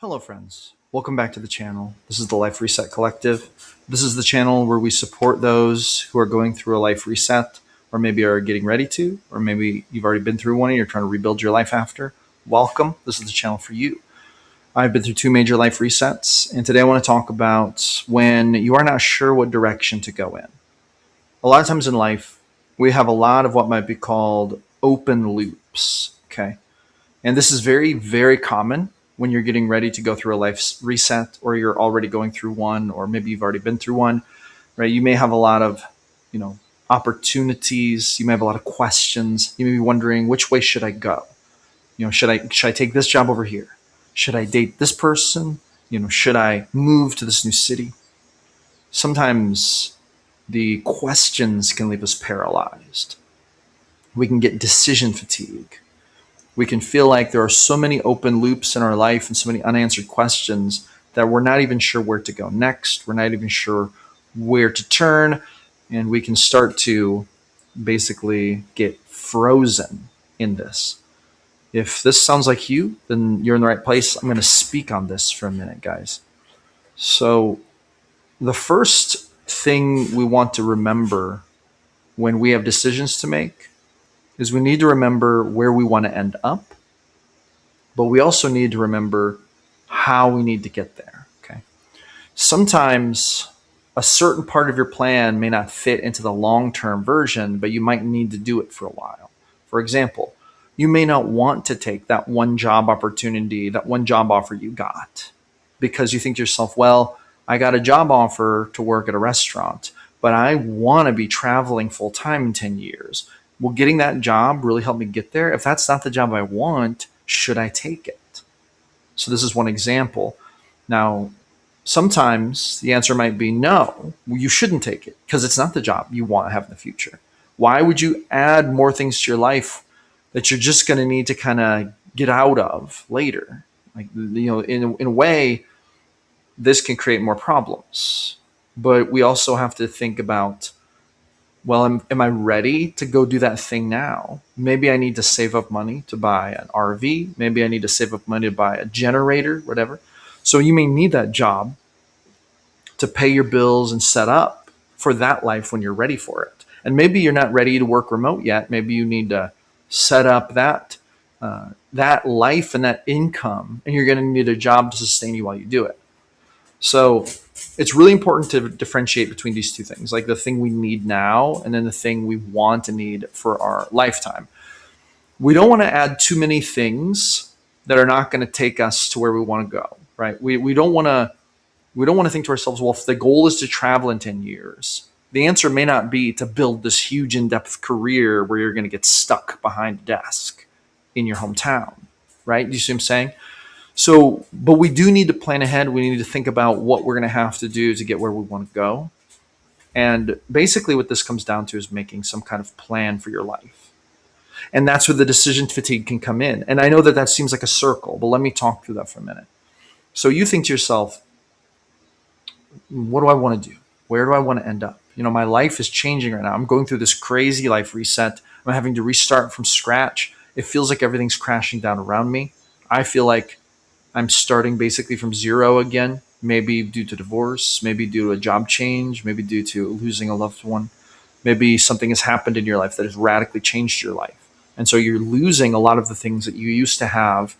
Hello, friends. Welcome back to the channel. This is the Life Reset Collective. This is the channel where we support those who are going through a life reset, or maybe are getting ready to, or maybe you've already been through one and you're trying to rebuild your life after. Welcome. This is the channel for you. I've been through two major life resets, and today I want to talk about when you are not sure what direction to go in. A lot of times in life, we have a lot of what might be called open loops. Okay. And this is very, very common when you're getting ready to go through a life reset, or you're already going through one, or maybe you've already been through one, right? You may have a lot of, you know, opportunities. You may have a lot of questions. You may be wondering, which way should I go? Should I take this job over here? Should I date this person? Should I move to this new city? Sometimes the questions can leave us paralyzed. We can get decision fatigue. We can feel like there are so many open loops in our life and so many unanswered questions that we're not even sure where to go next. We're not even sure where to turn. And we can start to basically get frozen in this. If this sounds like you, then you're in the right place. I'm going to speak on this for a minute, guys. So the first thing we want to remember when we have decisions to make is we need to remember where we want to end up, but we also need to remember how we need to get there. Okay. Sometimes a certain part of your plan may not fit into the long-term version, but you might need to do it for a while. For example, you may not want to take that one job opportunity, that one job offer you got, because you think to yourself, well, I got a job offer to work at a restaurant, but I want to be traveling full time in 10 years. Will getting that job really help me get there? If that's not the job I want, should I take it? So this is one example. Now, sometimes the answer might be no, you shouldn't take it because it's not the job you want to have in the future. Why would you add more things to your life that you're just going to need to kind of get out of later? In a way, this can create more problems. But we also have to think about, well, am I ready to go do that thing now? Maybe I need to save up money to buy an RV. Maybe I need to save up money to buy a generator, whatever. So you may need that job to pay your bills and set up for that life when you're ready for it. And maybe you're not ready to work remote yet. Maybe you need to set up that life and that income, and you're going to need a job to sustain you while you do it. So it's really important to differentiate between these two things, like the thing we need now and then the thing we want and need for our lifetime. We don't want to add too many things that are not going to take us to where we want to go, right? We don't want to think to ourselves, well, if the goal is to travel in 10 years, the answer may not be to build this huge in-depth career where you're going to get stuck behind a desk in your hometown, right? Do you see what I'm saying? So, but we do need to plan ahead. We need to think about what we're going to have to do to get where we want to go. And basically what this comes down to is making some kind of plan for your life. And that's where the decision fatigue can come in. And I know that seems like a circle, but let me talk through that for a minute. So you think to yourself, what do I want to do? Where do I want to end up? My life is changing right now. I'm going through this crazy life reset. I'm having to restart from scratch. It feels like everything's crashing down around me. I feel like I'm starting basically from zero again, maybe due to divorce, maybe due to a job change, maybe due to losing a loved one. Maybe something has happened in your life that has radically changed your life. And so you're losing a lot of the things that you used to have,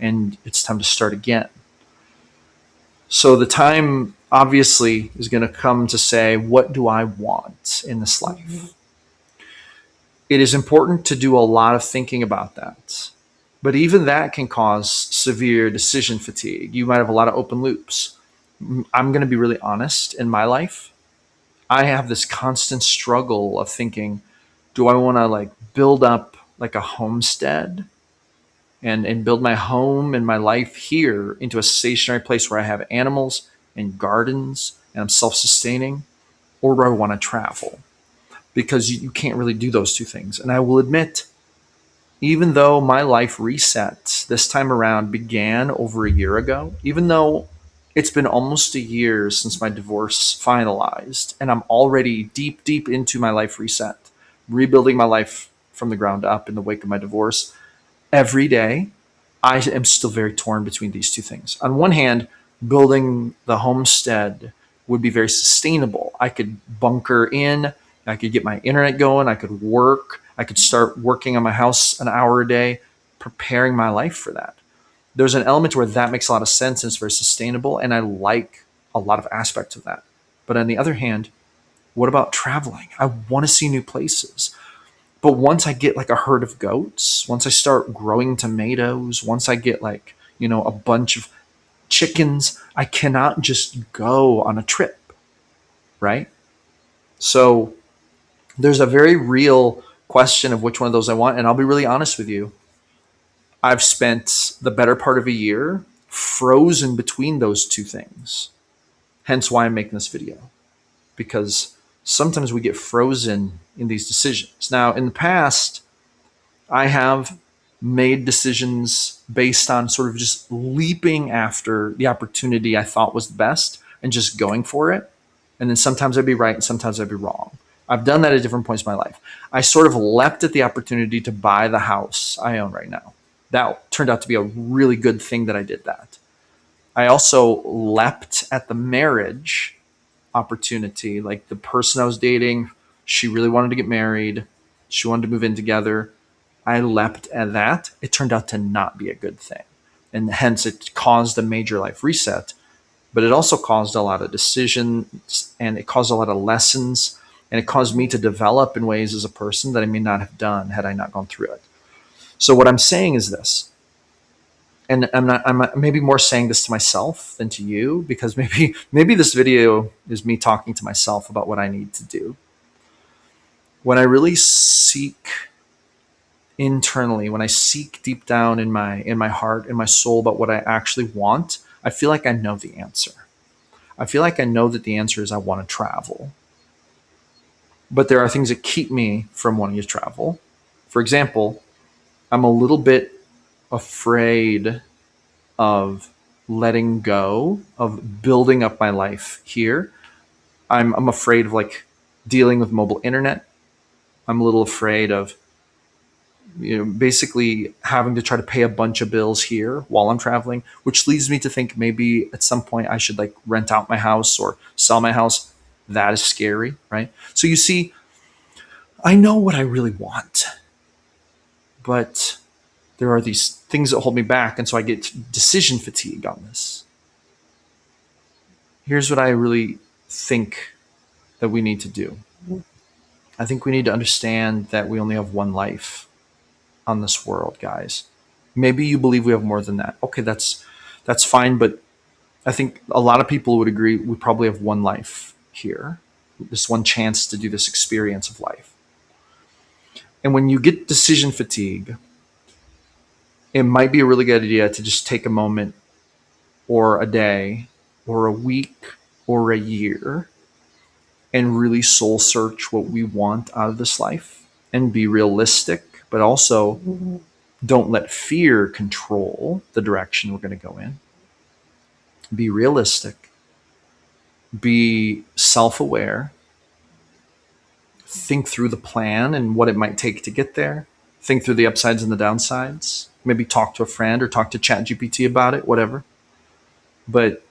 and it's time to start again. So the time obviously is going to come to say, what do I want in this life? Mm-hmm. It is important to do a lot of thinking about that. But even that can cause severe decision fatigue. You might have a lot of open loops. I'm going to be really honest. In my life, I have this constant struggle of thinking, do I want to build up like a homestead and build my home and my life here into a stationary place where I have animals and gardens and I'm self-sustaining? Or do I want to travel? Because you can't really do those two things. And I will admit, even though my life reset this time around began over a year ago, even though it's been almost a year since my divorce finalized, and I'm already deep, deep into my life reset, rebuilding my life from the ground up in the wake of my divorce, every day I am still very torn between these two things. On one hand, building the homestead would be very sustainable. I could bunker in, I could get my internet going, I could work, I could start working on my house an hour a day, preparing my life for that. There's an element where that makes a lot of sense and it's very sustainable, and I like a lot of aspects of that. But on the other hand, what about traveling? I want to see new places. But once I get like a herd of goats, once I start growing tomatoes, once I get like, a bunch of chickens, I cannot just go on a trip, right? So there's a very real question of which one of those I want. And I'll be really honest with you. I've spent the better part of a year frozen between those two things. Hence why I'm making this video, because sometimes we get frozen in these decisions. Now, in the past, I have made decisions based on sort of just leaping after the opportunity I thought was the best and just going for it. And then sometimes I'd be right and sometimes I'd be wrong. I've done that at different points in my life. I sort of leapt at the opportunity to buy the house I own right now. That turned out to be a really good thing that I did that. I also leapt at the marriage opportunity. Like the person I was dating, she really wanted to get married. She wanted to move in together. I leapt at that. It turned out to not be a good thing. And hence it caused a major life reset, but it also caused a lot of decisions and it caused a lot of lessons, and it caused me to develop in ways as a person that I may not have done had I not gone through it. So what I'm saying is this, and I'm maybe more saying this to myself than to you, because maybe this video is me talking to myself about what I need to do. When I really seek internally, when I seek deep down in my heart, in my soul about what I actually want, I feel like I know the answer. I feel like I know that the answer is I want to travel. But there are things that keep me from wanting to travel. For example, I'm a little bit afraid of letting go, of building up my life here. I'm afraid of like dealing with mobile internet. I'm a little afraid of basically having to try to pay a bunch of bills here while I'm traveling, which leads me to think maybe at some point I should like rent out my house or sell my house. That is scary, right? So you see, I know what I really want, but there are these things that hold me back. And so I get decision fatigue on this. Here's what I really think that we need to do. I think we need to understand that we only have one life on this world, guys. Maybe you believe we have more than that. Okay, that's fine, but I think a lot of people would agree we probably have one life here, this one chance to do this experience of life. And when you get decision fatigue, it might be a really good idea to just take a moment or a day or a week or a year and really soul search what we want out of this life and be realistic, but also don't let fear control the direction we're going to go in. Be realistic, be self-aware, think through the plan and what it might take to get there, think through the upsides and the downsides, maybe talk to a friend or talk to ChatGPT about it, whatever. But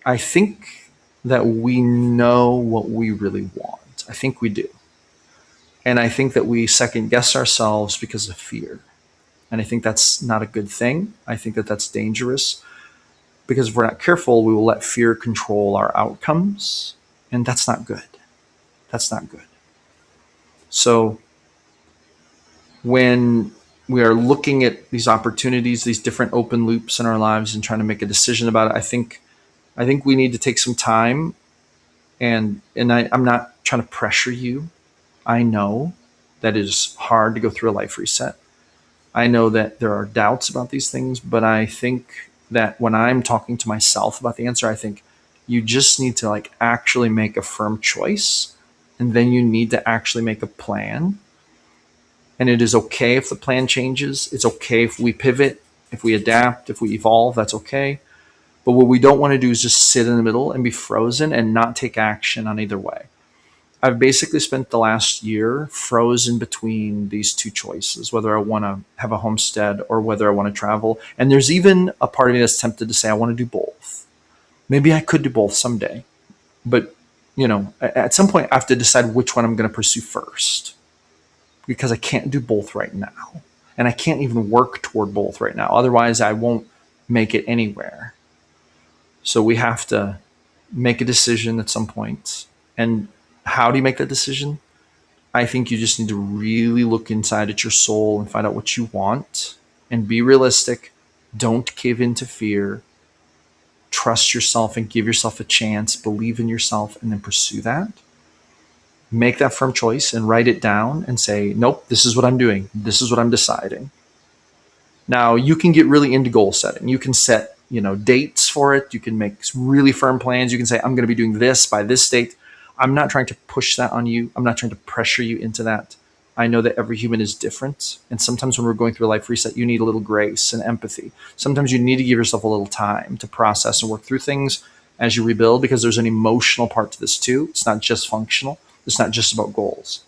I think that we know what we really want. I think we do. And I think that we second guess ourselves because of fear. And I think that's not a good thing. I think that that's dangerous, because if we're not careful, we will let fear control our outcomes. And that's not good. That's not good. So when we are looking at these opportunities, these different open loops in our lives and trying to make a decision about it, I think we need to take some time. And I'm not trying to pressure you. I know that it is hard to go through a life reset. I know that there are doubts about these things, but I think that when I'm talking to myself about the answer, I think you just need to like actually make a firm choice, and then you need to actually make a plan. And it is okay if the plan changes. It's okay if we pivot, if we adapt, if we evolve, that's okay. But what we don't want to do is just sit in the middle and be frozen and not take action on either way. I've basically spent the last year frozen between these two choices, whether I want to have a homestead or whether I want to travel. And there's even a part of me that's tempted to say I want to do both. Maybe I could do both someday, but at some point I have to decide which one I'm going to pursue first, because I can't do both right now. And I can't even work toward both right now. Otherwise, I won't make it anywhere. So we have to make a decision at some point. And how do you make that decision? I think you just need to really look inside at your soul and find out what you want and be realistic. Don't give in to fear. Trust yourself and give yourself a chance. Believe in yourself and then pursue that. Make that firm choice and write it down and say, nope, this is what I'm doing. This is what I'm deciding. Now, you can get really into goal setting. You can set, dates for it. You can make really firm plans. You can say, I'm going to be doing this by this date. I'm not trying to push that on you. I'm not trying to pressure you into that. I know that every human is different. And sometimes when we're going through a life reset, you need a little grace and empathy. Sometimes you need to give yourself a little time to process and work through things as you rebuild, because there's an emotional part to this too. It's not just functional. It's not just about goals.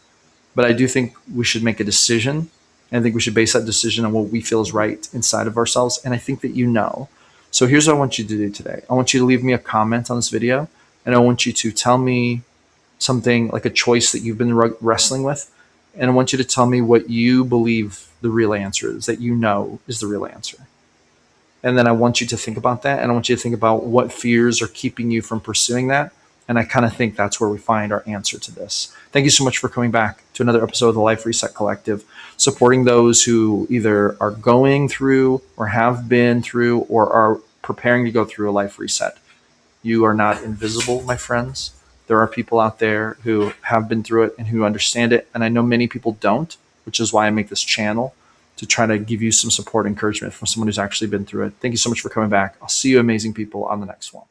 But I do think we should make a decision. And I think we should base that decision on what we feel is right inside of ourselves. And I think that So here's what I want you to do today. I want you to leave me a comment on this video. And I want you to tell me something like a choice that you've been wrestling with. And I want you to tell me what you believe the real answer is, that is the real answer. And then I want you to think about that. And I want you to think about what fears are keeping you from pursuing that. And I kind of think that's where we find our answer to this. Thank you so much for coming back to another episode of the Life Reset Collective, supporting those who either are going through or have been through or are preparing to go through a life reset. You are not invisible, my friends. There are people out there who have been through it and who understand it. And I know many people don't, which is why I make this channel, to try to give you some support and encouragement from someone who's actually been through it. Thank you so much for coming back. I'll see you amazing people on the next one.